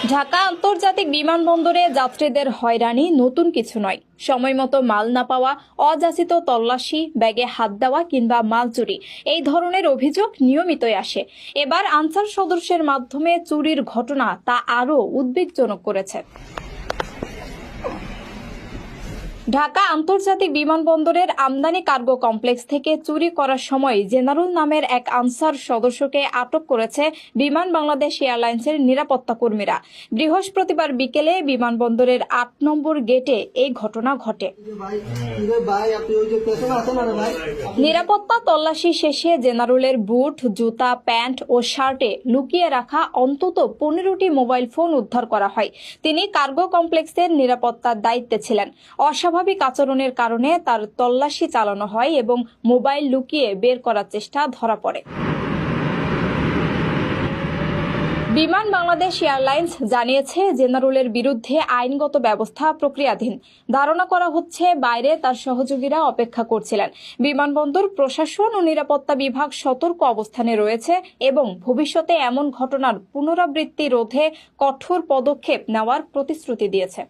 ঢাকা আন্তর্জাতিক বিমানবন্দরে যাত্রীদের হয়রানি নতুন কিছু নয়। সময়মতো মাল না পাওয়া, অযাচিত তল্লাশি, ব্যাগে হাত দেওয়া কিংবা মাল চুরি, এই ধরনের অভিযোগ নিয়মিতই আসে। এবার আনসার সদস্যের মাধ্যমে চুরির ঘটনা তা আরও উদ্বেগজনক করেছে। ঢাকা আন্তর্জাতিক বিমানবন্দরের আমদানি কার্গো কমপ্লেক্স থেকে চুরি করার সময় জেনারুল নামের এক আনসার সদস্যকে আটক করেছে বিমান বাংলাদেশ এয়ারলাইন্সের নিরাপত্তা কর্মীরা। বৃহস্পতিবার বিকেলে বিমানবন্দরের ৮ নম্বর গেটে এই ঘটনা ঘটে। নিরাপত্তা তল্লাশি শেষে জেনারুলের বুট, জুতা, প্যান্ট ও শার্টে লুকিয়ে রাখা অন্তত ১৫টি মোবাইল ফোন উদ্ধার করা হয়। তিনি কার্গো কমপ্লেক্সের নিরাপত্তার দায়িত্বে ছিলেন। অস্বাভাবিক আচরণের কারণে তার তল্লাশি চালানো হয় এবং মোবাইল লুকিয়ে বের করার চেষ্টা ধরা পড়ে। বিমান বাংলাদেশ এয়ারলাইন্স জানিয়েছে, জেনারুলের বিরুদ্ধে আইনগত ব্যবস্থা প্রক্রিয়াধীন। ধারণা করা হচ্ছে বাইরে তার সহযোগীরা অপেক্ষা করছিলেন। বিমানবন্দর প্রশাসন ও নিরাপত্তা বিভাগ সতর্ক অবস্থানে রয়েছে এবং ভবিষ্যতে এমন ঘটনার পুনরাবৃত্তি রোধে কঠোর পদক্ষেপ নেওয়ার প্রতিশ্রুতি দিয়েছে।